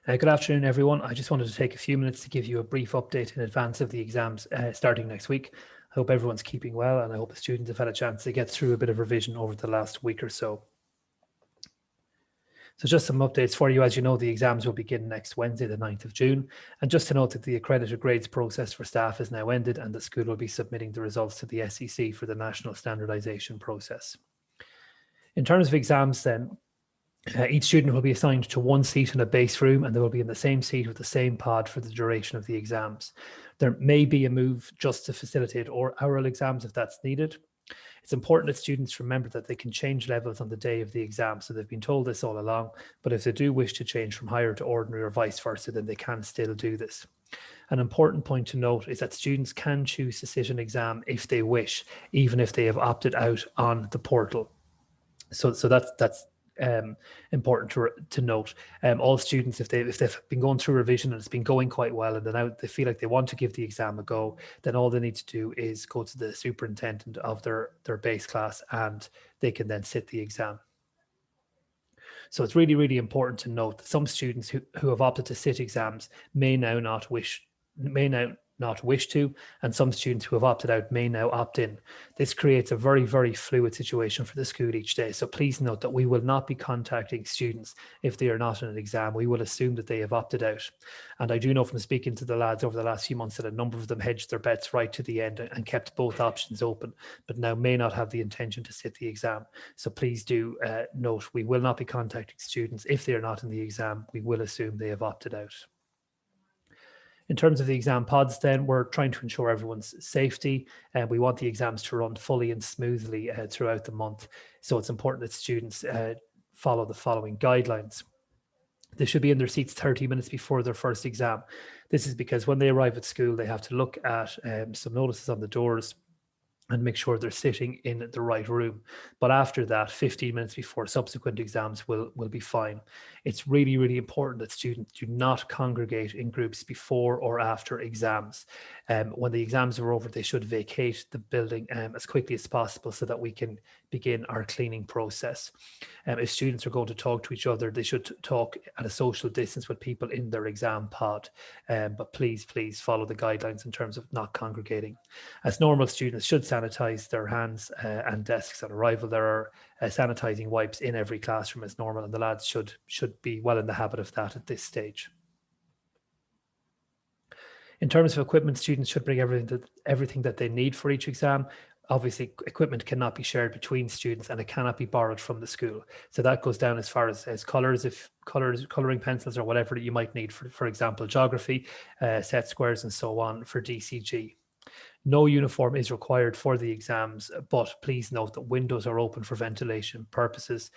Good afternoon, everyone. I just wanted to take a few minutes to give you a brief update in advance of the exams starting next week. I hope everyone's keeping well, and I hope the students have had a chance to get through a bit of revision over the last week or so. So just some updates for you. As you know, the exams will begin next Wednesday, the 9th of June. And just to note that the accredited grades process for staff is now ended, and the school will be submitting the results to the SEC for the national standardisation process. In terms of exams then, each student will be assigned to one seat in a base room, and they will be in the same seat with the same pod for the duration of the exams. There may be a move just to facilitate oral exams if that's needed. It's important that students remember that they can change levels on the day of the exam. So they've been told this all along, but if they do wish to change from higher to ordinary or vice versa, then they can still do this. An important point to note is that students can choose to sit an exam if they wish, even if they have opted out on the portal. So that's important to note. All students, if they've been going through revision and it's been going quite well, and then now they feel like they want to give the exam a go, then all they need to do is go to the superintendent of their base class, and they can then sit the exam. So it's really, really important to note that some students who have opted to sit exams may now not wish to, and some students who have opted out may now opt in. This creates a very, very fluid situation for the school each day. So please note that we will not be contacting students if they are not in an exam. We will assume that they have opted out. And I do know from speaking to the lads over the last few months that a number of them hedged their bets right to the end and kept both options open, but now may not have the intention to sit the exam. So please do note, we will not be contacting students if they are not in the exam. We will assume they have opted out. In terms of the exam pods, then, we're trying to ensure everyone's safety, and we want the exams to run fully and smoothly throughout the month. So it's important that students follow the following guidelines. They should be in their seats 30 minutes before their first exam. This is because when they arrive at school, they have to look at some notices on the doors and make sure they're sitting in the right room. But after that, 15 minutes before subsequent exams will be fine. It's really, really important that students do not congregate in groups before or after exams. When the exams are over, they should vacate the building as quickly as possible so that we can begin our cleaning process. If students are going to talk to each other, they should talk at a social distance with people in their exam pod. But please follow the guidelines in terms of not congregating. As normal, students should sanitize their hands and desks at arrival. There are sanitizing wipes in every classroom as normal, and the lads should be well in the habit of that at this stage. In terms of equipment, students should bring everything that they need for each exam. Obviously, equipment cannot be shared between students, and it cannot be borrowed from the school. So that goes down as far as colouring pencils or whatever that you might need for example, geography, set squares and so on for DCG. No uniform is required for the exams, but please note that windows are open for ventilation purposes.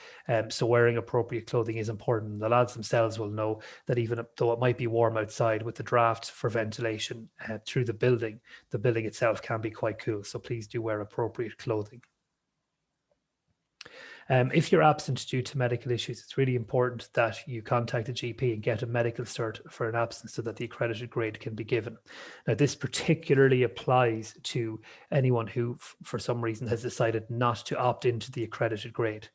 So wearing appropriate clothing is important. The lads themselves will know that even though it might be warm outside, with the draft for ventilation through the building itself can be quite cool. So please do wear appropriate clothing. If you're absent due to medical issues, it's really important that you contact the GP and get a medical cert for an absence so that the accredited grade can be given. Now, this particularly applies to anyone who, for some reason, has decided not to opt into the accredited grade.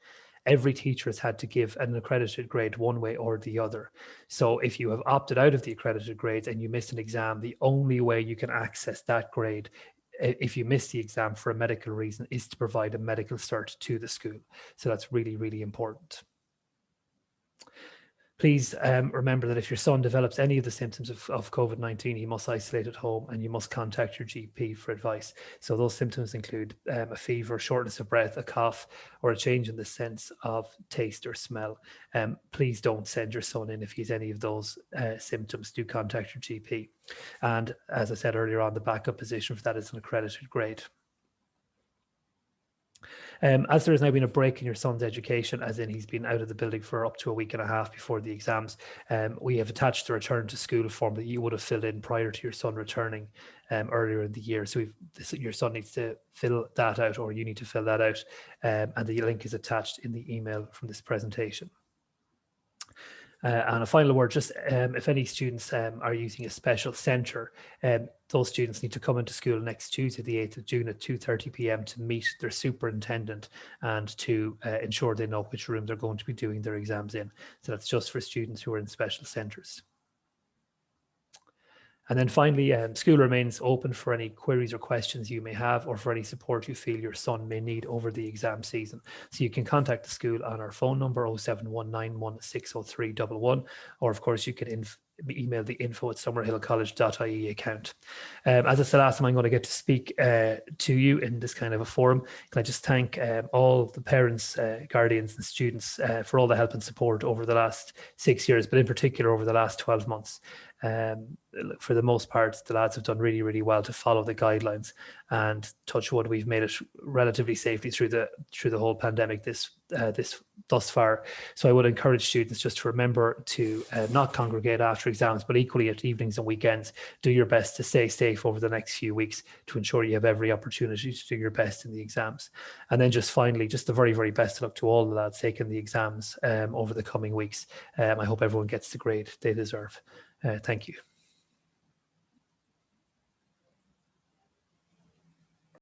Every teacher has had to give an accredited grade one way or the other. So if you have opted out of the accredited grades and you missed an exam, the only way you can access that grade if you miss the exam for a medical reason is to provide a medical cert to the school. So that's really, really important. Please remember that if your son develops any of the symptoms of COVID-19, he must isolate at home and you must contact your GP for advice. So those symptoms include a fever, shortness of breath, a cough, or a change in the sense of taste or smell. Please don't send your son in if he has any of those symptoms. Do contact your GP. And as I said earlier on, the backup position for that is an accredited grade. As there has now been a break in your son's education, as in he's been out of the building for up to a week and a half before the exams, we have attached the return to school form that you would have filled in prior to your son returning earlier in the year. So your son needs to fill that out, or you need to fill that out, and the link is attached in the email from this presentation. And a final word, just if any students are using a special centre, those students need to come into school next Tuesday, the 8th of June at 2:30 p.m. to meet their superintendent and to ensure they know which room they're going to be doing their exams in. So that's just for students who are in special centres. And then finally, school remains open for any queries or questions you may have, or for any support you feel your son may need over the exam season. So you can contact the school on our phone number 07191603111, or of course you can email the info@summerhillcollege.ie account. As I said last time, I'm going to get to speak to you in this kind of a forum. Can I just thank all the parents, guardians and students for all the help and support over the last 6 years, but in particular over the last 12 months. For the most part, the lads have done really, really well to follow the guidelines, and touch wood, we've made it relatively safely through the whole pandemic this thus far. So I would encourage students just to remember to not congregate after exams, but equally at evenings and weekends, do your best to stay safe over the next few weeks to ensure you have every opportunity to do your best in the exams. And then just finally, just the very, very best of luck to all the lads taking the exams over the coming weeks. I hope everyone gets the grade they deserve. Thank you.